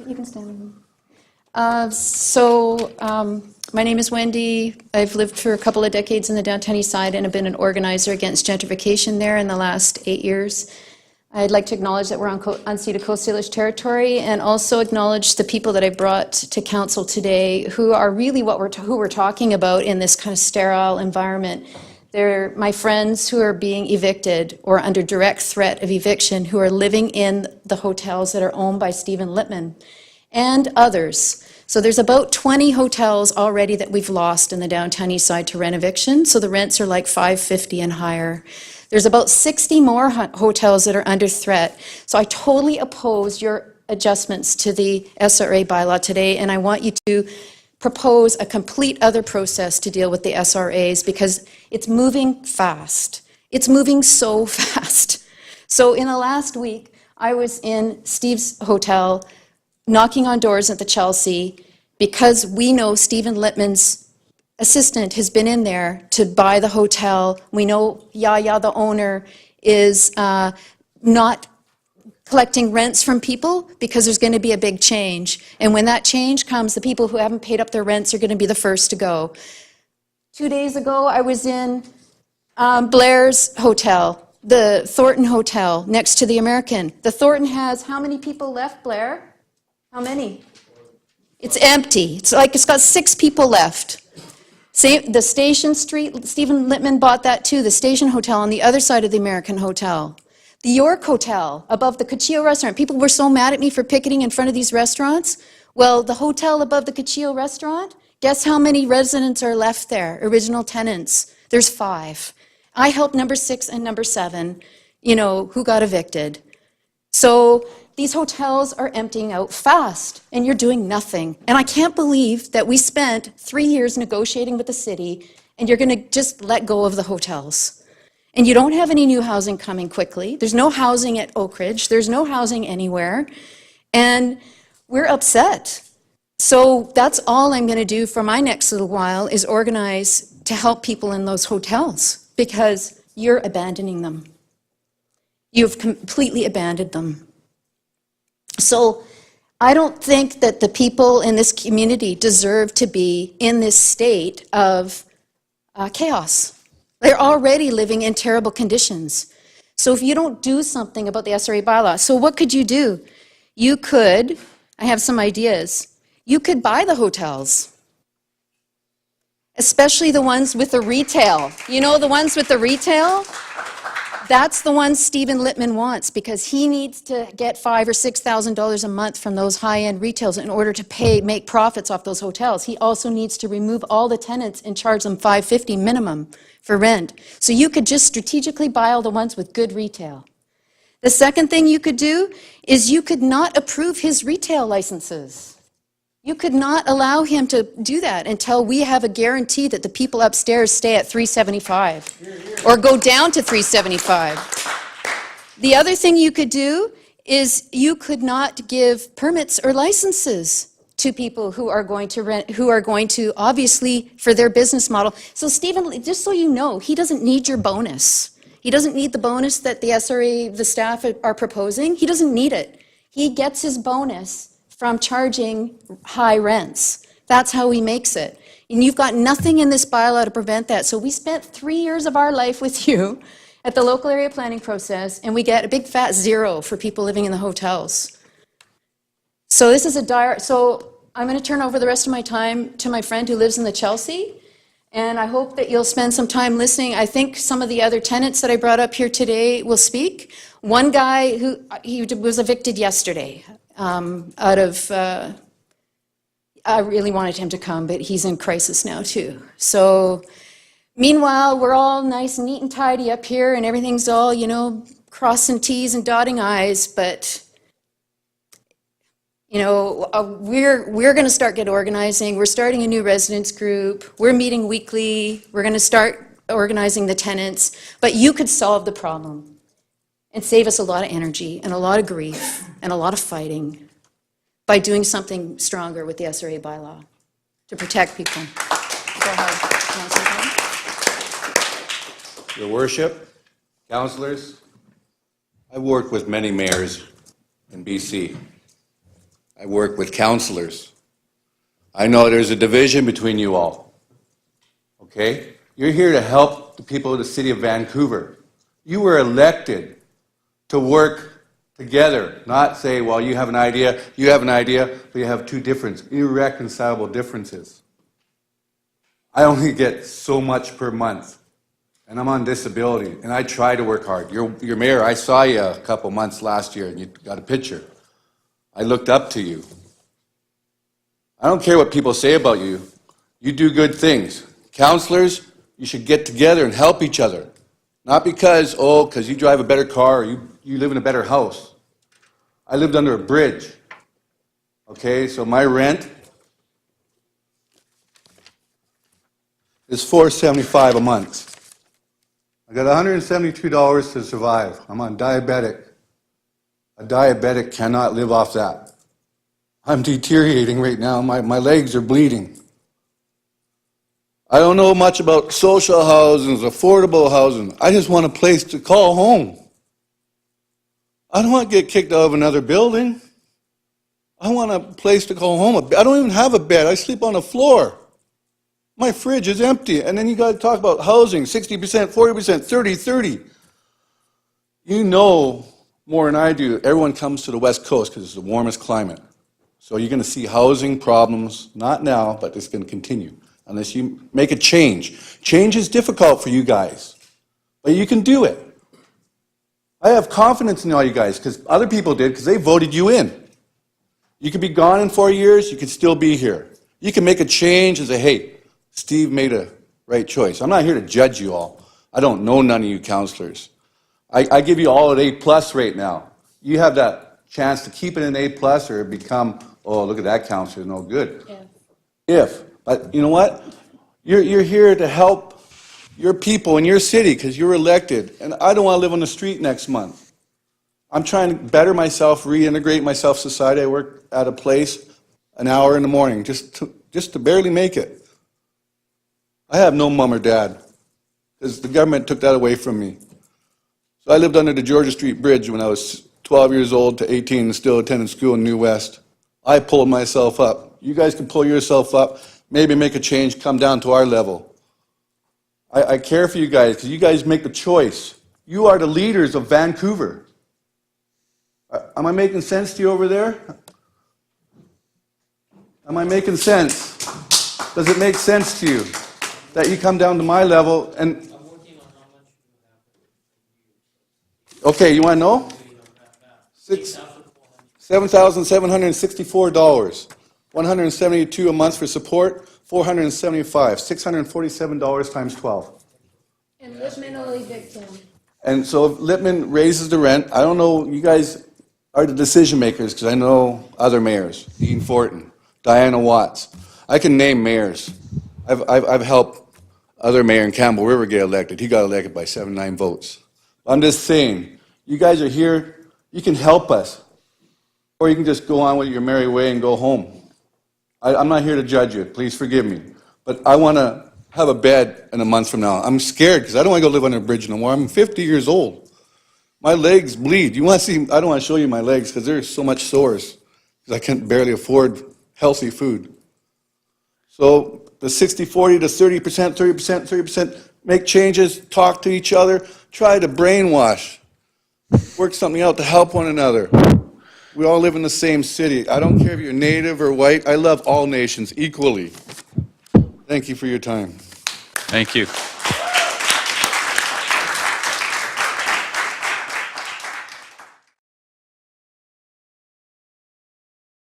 you can stand. My name is Wendy. I've lived for a couple of decades in the downtown Eastside and have been an organizer against gentrification there in the last 8 years. I'd like to acknowledge that we're on unceded Coast Salish territory, and also acknowledge the people that I brought to council today, who are really who we're talking about in this kind of sterile environment. They're my friends who are being evicted or under direct threat of eviction, who are living in the hotels that are owned by Stephen Littman and others. So there's about 20 hotels already that we've lost in the downtown Eastside to Renoviction, so the rents are like $550 and higher. There's about 60 more hotels that are under threat. So I totally oppose your adjustments to the SRA bylaw today, and I want you to propose a complete other process to deal with the SRAs, because it's moving fast. It's moving so fast. So in the last week, I was in Steve's hotel, knocking on doors at the Chelsea, because we know Stephen Littman's assistant has been in there to buy the hotel. We know Yaya, the owner, is not collecting rents from people because there's going to be a big change. And when that change comes, the people who haven't paid up their rents are going to be the first to go. 2 days ago, I was in Blair's hotel, the Thornton Hotel, next to the American. The Thornton has how many people left, Blair? How many? It's empty. It's like it's got 6 people left. The Station Street, Stephen Littman bought that too, the Station Hotel on the other side of the American Hotel. The York Hotel above the Cuchillo restaurant. People were so mad at me for picketing in front of these restaurants. Well, the hotel above the Cuchillo restaurant, guess how many residents are left there, original tenants? There's 5. I helped number 6 and number 7, who got evicted. So these hotels are emptying out fast, and you're doing nothing. And I can't believe that we spent 3 years negotiating with the city, and you're going to just let go of the hotels. And you don't have any new housing coming quickly. There's no housing at Oak Ridge. There's no housing anywhere. And we're upset. So that's all I'm going to do for my next little while, is organize to help people in those hotels, because you're abandoning them. You've completely abandoned them. So I don't think that the people in this community deserve to be in this state of chaos. They're already living in terrible conditions. So if you don't do something about the SRA bylaw, so what could you do? You could, I have some ideas, you could buy the hotels, especially the ones with the retail. You know, the ones with the retail? That's the ones Stephen Littman wants, because he needs to get $5,000 or $6,000 a month from those high-end retailers in order to make profits off those hotels. He also needs to remove all the tenants and charge them $550 minimum for rent. So you could just strategically buy all the ones with good retail. The second thing you could do is you could not approve his retail licenses. You could not allow him to do that until we have a guarantee that the people upstairs stay at $375 or go down to $375. The other thing you could do is you could not give permits or licenses to people who are going to rent, who are going to, obviously, for their business model. So Stephen, just so you know, he doesn't need your bonus. He doesn't need the bonus that the SRA, the staff are proposing. He doesn't need it. He gets his bonus from charging high rents. That's how he makes it. And you've got nothing in this bylaw to prevent that. So we spent 3 years of our life with you at the local area planning process, and we get a big fat 0 for people living in the hotels. So this is a dire, so I'm going to turn over the rest of my time to my friend who lives in the Chelsea, and I hope that you'll spend some time listening. I think some of the other tenants that I brought up here today will speak. One guy he was evicted yesterday. I really wanted him to come, but he's in crisis now too. So meanwhile, we're all nice and neat and tidy up here, and everything's all, crossing T's and dotting I's, but we're going to start organizing. We're starting a new residents group. We're meeting weekly. We're going to start organizing the tenants, but you could solve the problem and save us a lot of energy and a lot of grief and a lot of fighting by doing something stronger with the SRA bylaw to protect people. Go ahead. Your Worship, councillors, I've worked with many mayors in BC. I work with counselors. I know there's a division between you all. Okay? You're here to help the people of the city of Vancouver. You were elected to work together, not say, well, you have an idea, but you have two different, irreconcilable differences. I only get so much per month, and I'm on disability, and I try to work hard. Your mayor, I saw you a couple months last year, and you got a picture. I looked up to you. I don't care what people say about you. You do good things. Counselors, you should get together and help each other. Not because you drive a better car or you live in a better house. I lived under a bridge. Okay, so my rent is $475 a month. I got $172 to survive. I'm on diabetic. A diabetic cannot live off that. I'm deteriorating right now. My legs are bleeding. I don't know much about social housing, affordable housing. I just want a place to call home. I don't want to get kicked out of another building. I want a place to call home. I don't even have a bed. I sleep on the floor. My fridge is empty. And then you got to talk about housing, 60%, 40%, 30. You know more than I do. Everyone comes to the West Coast because it's the warmest climate. So you're going to see housing problems, not now, but it's going to continue unless you make a change. Change is difficult for you guys, but you can do it. I have confidence in all you guys because other people did because they voted you in. You could be gone in 4 years, you could still be here. You can make a change and say, hey, Steve made a right choice. I'm not here to judge you all. I don't know none of you counselors. I give you all an A+ right now. You have that chance to keep it an A+ or become, oh, look at that counselor, no good. Yeah. But you know what? You're here to help your people in your city because you're elected. And I don't want to live on the street next month. I'm trying to better myself, reintegrate myself in society. I work at a place an hour in the morning just to barely make it. I have no mom or dad because the government took that away from me. So I lived under the Georgia Street Bridge when I was 12 years old to 18 and still attended school in New West. I pulled myself up. You guys can pull yourself up, maybe make a change, come down to our level. I care for you guys because you guys make the choice. You are the leaders of Vancouver. Am I making sense to you over there? Am I making sense? Does it make sense to you that you come down to my level and... I'm working on how much you have. Okay, you want to know? $7,764. $172 a month for support, $475, $647 times 12. And Lippman will evict him. And so if Lippman raises the rent, I don't know, you guys are the decision makers because I know other mayors, Dean Fortin, Diana Watts. I can name mayors. I've helped other mayor in Campbell River get elected. He got elected by 79 votes. I'm just saying, you guys are here, you can help us. Or you can just go on with your merry way and go home. I'm not here to judge you. Please forgive me. But I want to have a bed in a month from now. I'm scared because I don't want to go live under a bridge no more. I'm 50 years old. My legs bleed. You want to see? I don't want to show you my legs because there's so much sores because I can barely afford healthy food. So the 60-40 to 30%, 30%, 30%, make changes, talk to each other, try to brainwash, work something out to help one another. We all live in the same city. I don't care if you're native or white. I love all nations equally. Thank you for your time. Thank you.